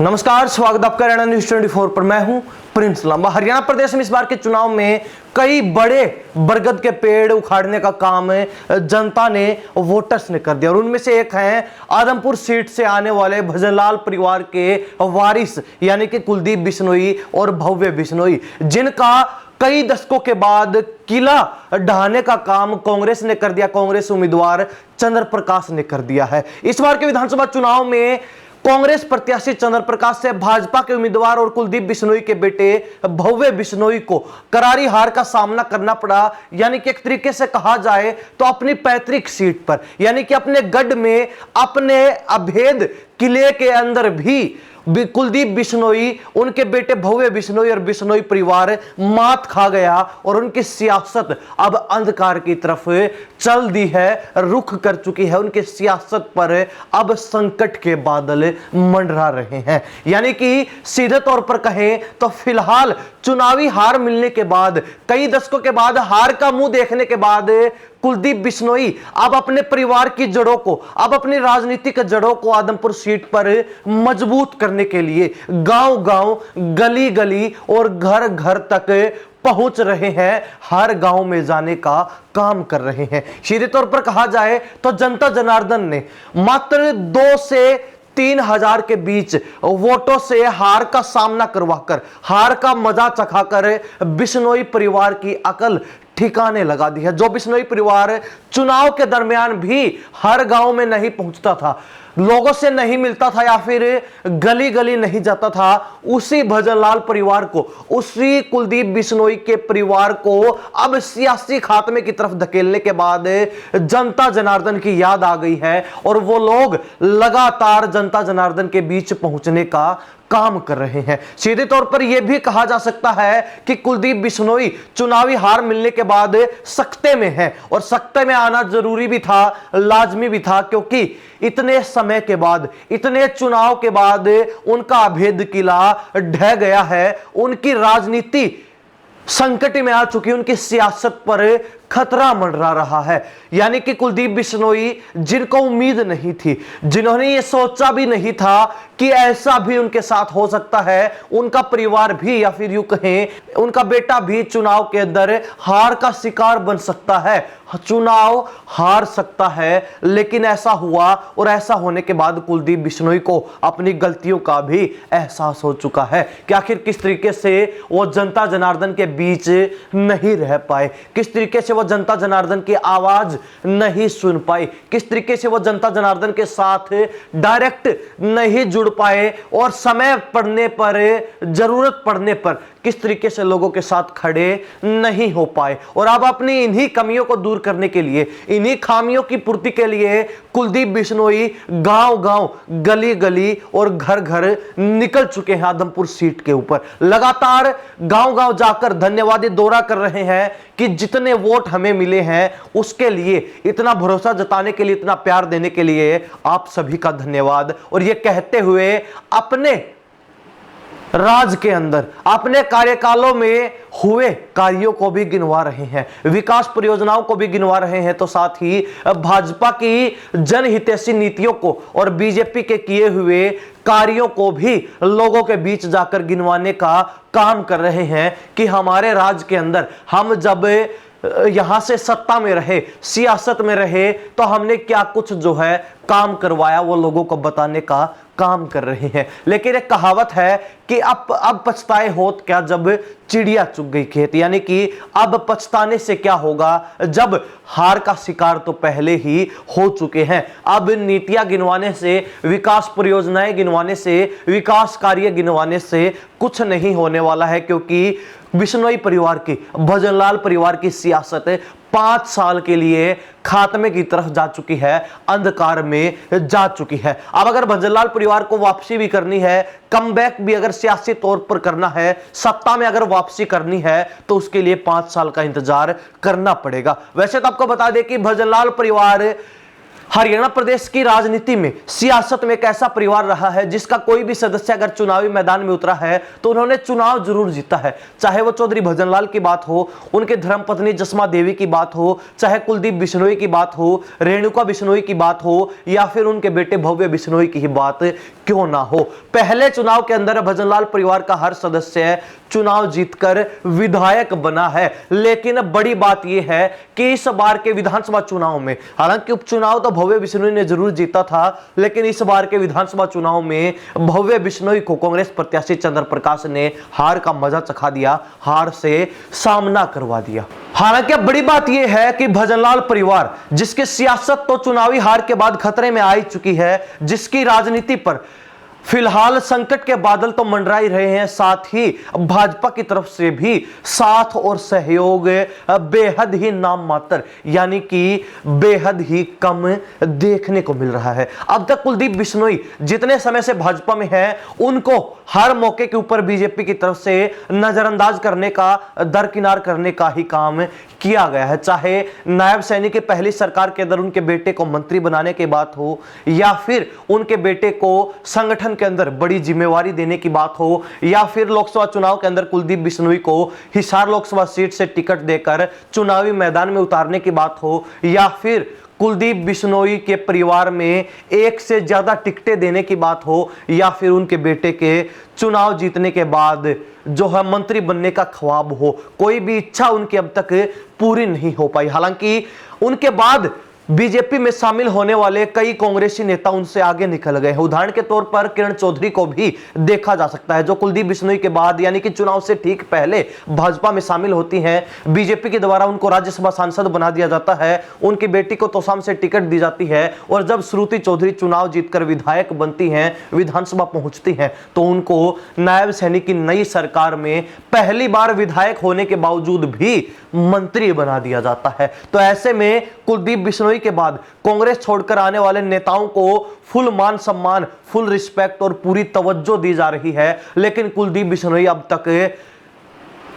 नमस्कार, स्वागत आपका हरियाणा न्यूज 24 पर। मैं हूं प्रिंस लांबा। हरियाणा प्रदेश में इस बार के चुनाव में कई बड़े बरगद के पेड़ उखाड़ने का काम जनता ने, वोटर्स ने कर दिया और उनमें से एक है आदमपुर सीट से आने वाले भजनलाल परिवार के वारिस यानी कि कुलदीप बिश्नोई और भव्य बिश्नोई, जिनका कई दशकों के बाद किला ढहाने का काम कांग्रेस ने कर दिया। कांग्रेस उम्मीदवार चंद्र प्रकाश ने कर दिया है। इस बार के विधानसभा चुनाव में कांग्रेस प्रत्याशी चंद्र प्रकाश से भाजपा के उम्मीदवार और कुलदीप बिश्नोई के बेटे भव्य बिश्नोई को करारी हार का सामना करना पड़ा। यानी कि एक तरीके से कहा जाए तो अपनी पैतृक सीट पर, यानी कि अपने गढ़ में, अपने अभेद किले के अंदर भी कुलदीप बिश्नोई, उनके बेटे भव्य बिश्नोई और बिश्नोई परिवार मात खा गया और उनकी सियासत अब अंधकार की तरफ चल दी है, रुख कर चुकी है। उनकी सियासत पर अब संकट के बादल मंडरा रहे हैं। यानी कि सीधे तौर पर कहें तो फिलहाल चुनावी हार मिलने के बाद, कई दशकों के बाद हार का मुंह देखने के बाद कुलदीप बिश्नोई अब अपने परिवार की जड़ों को, अब अपनी राजनीतिक जड़ों को आदमपुर सीट पर मजबूत करने के लिए गांव-गांव, गली-गली और घर-घर तक पहुंच रहे हैं, हर गांव में जाने का काम कर रहे हैं। सीधे तौर पर कहा जाए तो जनता जनार्दन ने मात्र 2 से 3,000 के बीच वोटों से हार का सामना करवाकर, हार का मजा चखाकर बिश्नोई परिवार की अकल ठिकाने लगा दी है। जो बिश्नोई परिवार चुनाव के दरमियान भी हर गांव में नहीं पहुंचता था, लोगों से नहीं मिलता था या फिर गली गली नहीं जाता था, उसी भजनलाल परिवार को, उसी कुलदीप बिश्नोई के परिवार को अब सियासी खात्मे की तरफ धकेलने के बाद जनता जनार्दन की याद आ गई है और वो लोग लगातार जनता जनार्दन के बीच पहुंचने का काम कर रहे हैं। सीधे तौर पर यह भी कहा जा सकता है कि कुलदीप बिश्नोई चुनावी हार मिलने के बाद सख्ते में है और सख्ते में आना जरूरी भी था, लाजमी भी था, क्योंकि इतने समय के बाद, इतने चुनाव के बाद उनका अभेद किला ढह गया है, उनकी राजनीति संकट में आ चुकी, उनकी सियासत पर खतरा मंडरा रहा है। यानी कि कुलदीप बिश्नोई, जिनको उम्मीद नहीं थी, जिन्होंने ये सोचा भी नहीं था कि ऐसा भी उनके साथ हो सकता है, उनका परिवार भी या फिर यूं कहें उनका बेटा भी चुनाव के अंदर हार का शिकार बन सकता है, चुनाव हार सकता है। लेकिन ऐसा हुआ और ऐसा होने के बाद कुलदीप बिश्नोई को अपनी गलतियों का भी एहसास हो चुका है कि आखिर किस तरीके से वो जनता जनार्दन के बीच नहीं रह पाए, किस तरीके से वो जनता जनार्दन की आवाज नहीं सुन पाए, किस तरीके से वो जनता जनार्दन के साथ डायरेक्ट नहीं जुड़ पाए और समय पड़ने पर, जरूरत पड़ने पर किस तरीके से लोगों के साथ खड़े नहीं हो पाए। और अब अपनी इन्हीं कमियों को दूर करने के लिए, इन्हीं खामियों की पूर्ति के लिए कुलदीप बिश्नोई गांव-गांव, गली-गली और घर-घर निकल चुके हैं आदमपुर सीट के ऊपर। लगातार गांव-गांव जाकर धन्यवादी दौरा कर रहे हैं कि जितने वोट हमें मिले हैं उसके लिए, इतना भरोसा जताने के लिए, इतना प्यार देने के लिए आप सभी का धन्यवाद। और ये कहते हुए अपने राज के अंदर, अपने कार्यकालों में हुए कार्यों को भी गिनवा रहे हैं, विकास परियोजनाओं को भी गिनवा रहे हैं, तो साथ ही भाजपा की जनहितैषी नीतियों को और बीजेपी के किए हुए कार्यों को भी लोगों के बीच जाकर गिनवाने का काम कर रहे हैं कि हमारे राज के अंदर हम जब यहां से सत्ता में रहे, सियासत में रहे, तो हमने क्या कुछ जो है काम करवाया, वो लोगों को बताने का काम कर रहे हैं। लेकिन एक कहावत है कि अब पछताए होत क्या जब चिड़िया चुग गई खेत, यानी कि अब पछताने से क्या होगा जब हार का शिकार तो पहले ही हो चुके हैं। अब नीतियां गिनवाने से, विकास परियोजनाएं गिनवाने से, विकास कार्य गिनवाने से कुछ नहीं होने वाला है, क्योंकि बिश्नोई परिवार की, भजनलाल परिवार की सियासत 5 साल के लिए खात्मे की तरफ जा चुकी है, अंधकार में जा चुकी है। अब अगर भजनलाल परिवार को वापसी भी करनी है, कमबैक भी अगर सियासी तौर पर करना है, सत्ता में अगर वापसी करनी है, तो उसके लिए 5 साल का इंतजार करना पड़ेगा। वैसे तो आपको बता दें कि भजनलाल परिवार हरियाणा प्रदेश की राजनीति में, सियासत में एक ऐसा परिवार रहा है जिसका कोई भी सदस्य अगर चुनावी मैदान में उतरा है तो उन्होंने चुनाव जरूर जीता है। चाहे वो चौधरी भजनलाल की बात हो, उनके धर्मपत्नी जसमा देवी की बात हो, चाहे कुलदीप बिश्नोई की बात हो, रेणुका बिश्नोई की बात हो, या फिर उनके बेटे भव्य बिश्नोई की ही बात क्यों ना हो। पहले चुनाव के अंदर भजनलाल परिवार का हर सदस्य चुनाव जीतकर विधायक बना है, लेकिन बड़ी बात यह है कि इस बार के विधानसभा चुनाव में, हालांकि उपचुनाव तो भव्य बिश्नोई ने जरूर जीता था, लेकिन इस बार के विधानसभा चुनाव में भव्य बिश्नोई को कांग्रेस प्रत्याशी चंद्र प्रकाश ने हार का मजा चखा दिया, हार से सामना करवा दिया। हालांकि अब बड़ी बात यह है कि भजनलाल परिवार, जिसकी सियासत तो चुनावी हार के बाद खतरे में आ ही चुकी है, जिसकी राजनीति पर फिलहाल संकट के बादल तो मंडरा ही रहे हैं, साथ ही भाजपा की तरफ से भी साथ और सहयोग बेहद ही नाम मात्र, यानी कि बेहद ही कम देखने को मिल रहा है। अब तक कुलदीप बिश्नोई जितने समय से भाजपा में है, उनको हर मौके के ऊपर बीजेपी की तरफ से नजरअंदाज करने का, दरकिनार करने का ही काम किया गया है। चाहे नायब सैनिक की पहली सरकार के अंदर उनके बेटे को मंत्री बनाने की बात हो, या फिर उनके बेटे को संगठन के अंदर बड़ी जिम्मेवारी देने की बात हो, या फिर लोकसभा चुनाव के अंदर कुलदीप बिश्नोई को हिसार लोकसभा सीट से टिकट देकर चुनावी मैदान में उतारने की बात हो, या फिर कुलदीप बिश्नोई के परिवार में एक से ज्यादा टिकटें देने की बात हो, या फिर उनके बेटे के चुनाव जीतने के बाद जो है मंत्री बनने का ख्वाब हो, कोई भी इच्छा उनकी अब तक पूरी नहीं हो पाई। हालांकि उनके बाद बीजेपी में शामिल होने वाले कई कांग्रेसी नेता उनसे आगे निकल गए हैं। उदाहरण के तौर पर किरण चौधरी को भी देखा जा सकता है, जो कुलदीप बिश्नोई के बाद, यानी कि चुनाव से ठीक पहले भाजपा में शामिल होती हैं। बीजेपी के द्वारा उनको राज्यसभा सांसद बना दिया जाता है, उनकी बेटी को तोसाम से टिकट दी जाती है, और जब श्रुति चौधरी चुनाव जीतकर विधायक बनती हैं, विधानसभा पहुंचती हैं, तो उनको नायब सैनिक की नई सरकार में पहली बार विधायक होने के बावजूद भी मंत्री बना दिया जाता है। तो ऐसे में कुलदीप बिश्नोई के बाद कांग्रेस छोड़कर आने वाले नेताओं को फुल मान सम्मान, फुल रिस्पेक्ट और पूरी तवज्जो दी जा रही है, लेकिन कुलदीप बिश्नोई अब तक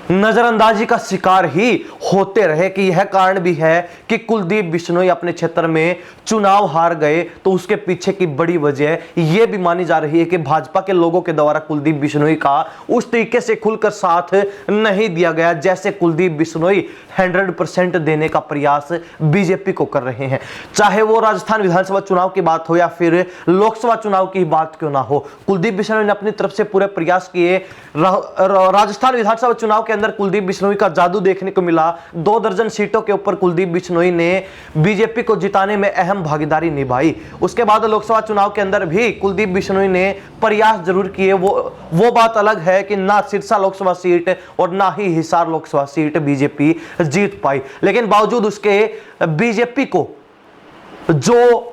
नजरअंदाजी का शिकार ही होते रहे। कि यह कारण भी है कि कुलदीप बिश्नोई अपने क्षेत्र में चुनाव हार गए, तो उसके पीछे की बड़ी वजह यह भी मानी जा रही है कि भाजपा के लोगों के द्वारा कुलदीप बिश्नोई का उस तरीके से खुलकर साथ नहीं दिया गया जैसे कुलदीप बिश्नोई 100% देने का प्रयास बीजेपी को कर रहे हैं। चाहे वो राजस्थान विधानसभा चुनाव की बात हो या फिर लोकसभा चुनाव की बात क्यों ना हो, कुलदीप बिश्नोई ने अपनी तरफ से पूरे प्रयास किए। राजस्थान विधानसभा चुनाव अंदर कुलदीप बिश्नोई का जादू देखने को मिला। 2 दर्जन सीटों के ऊपर कुलदीप बिश्नोई ने बीजेपी को जिताने में अहम भागीदारी निभाई। उसके बाद लोकसभा चुनाव के अंदर भी कुलदीप बिश्नोई ने प्रयास जरूर किए। वो बात अलग है कि ना सिरसा लोकसभा सीट और ना ही हिसार लोकसभा सीट बीजेपी जीत पाई, लेकिन बावजूद उसके बीजेपी को जो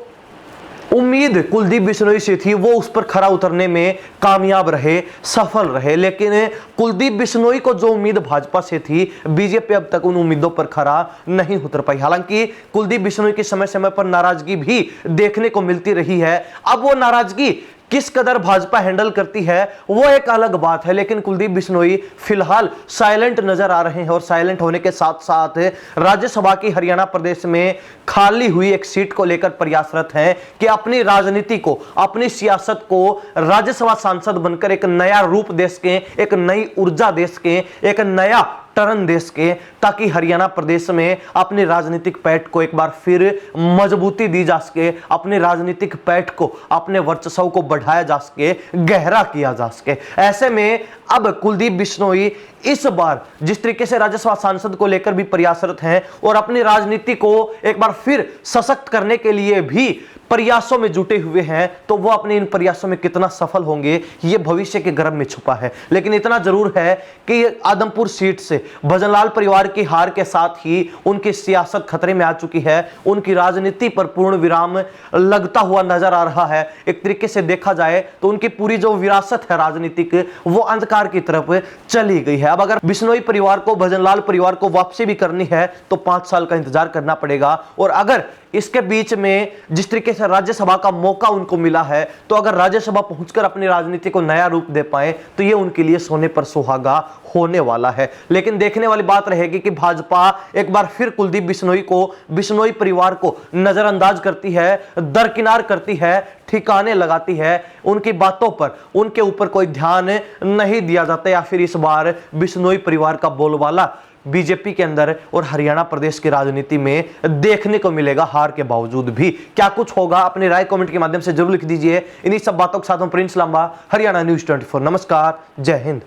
उम्मीद कुलदीप बिश्नोई से थी वो उस पर खरा उतरने में कामयाब रहे, सफल रहे। लेकिन कुलदीप बिश्नोई को जो उम्मीद भाजपा से थी, बीजेपी अब तक उन उम्मीदों पर खरा नहीं उतर पाई। हालांकि कुलदीप बिश्नोई की समय समय पर नाराजगी भी देखने को मिलती रही है। अब वो नाराजगी किस कदर भाजपा हैंडल करती है वो एक अलग बात है, लेकिन कुलदीप बिश्नोई फिलहाल साइलेंट नजर आ रहे हैं, और साइलेंट होने के साथ साथ राज्यसभा की हरियाणा प्रदेश में खाली हुई एक सीट को लेकर प्रयासरत हैं कि अपनी राजनीति को, अपनी सियासत को राज्यसभा सांसद बनकर एक नया रूप दे सकें, एक नई ऊर्जा दे सकें, एक नया टर्न दे सके, ताकि हरियाणा प्रदेश में अपनी राजनीतिक पैठ को एक बार फिर मजबूती दी जा सके, अपने राजनीतिक पैठ को, अपने वर्चस्व को बढ़ाया जा सके, गहरा किया जा सके। ऐसे में अब कुलदीप बिश्नोई इस बार जिस तरीके से राज्यसभा सांसद को लेकर भी प्रयासरत हैं और अपनी राजनीति को एक बार फिर सशक्त करने के लिए भी प्रयासों में जुटे हुए हैं, तो वो अपने इन प्रयासों में कितना सफल होंगे ये भविष्य के गर्भ में छुपा है। लेकिन इतना जरूर है कि आदमपुर सीट से भजनलाल परिवार की हार के साथ ही उनकी सियासत खतरे में आ चुकी है, उनकी राजनीति पर पूर्ण विराम लगता हुआ नजर आ रहा है। एक तरीके से देखा जाए तो उनकी पूरी जो विरासत है राजनीतिक, वो अंधकार की तरफ चली गई है। अब अगर बिश्नोई परिवार को, भजनलाल परिवार को वापसी भी करनी है तो 5 साल का इंतजार करना पड़ेगा। और अगर इसके बीच में जिस तरीके से राज्यसभा का मौका उनको मिला है, तो अगर राज्यसभा पहुंचकर अपनी राजनीति को नया रूप दे पाए तो ये उनके लिए सोने पर सुहागा होने वाला है। लेकिन देखने वाली बात रहेगी कि भाजपा एक बार फिर कुलदीप बिश्नोई को, बिश्नोई परिवार को नजरअंदाज करती है, दरकिनार करती है, ठिकाने लगाती है, उनकी बातों पर, उनके ऊपर कोई ध्यान नहीं दिया जाता, या फिर इस बार बिश्नोई परिवार का बोलबाला बीजेपी के अंदर और हरियाणा प्रदेश की राजनीति में देखने को मिलेगा हार के बावजूद भी? क्या कुछ होगा? अपनी राय कमेंट के माध्यम से जरूर लिख दीजिए। इन्हीं सब बातों के साथ हम प्रिंस लांबा, हरियाणा न्यूज़ 24। नमस्कार, जय हिंद।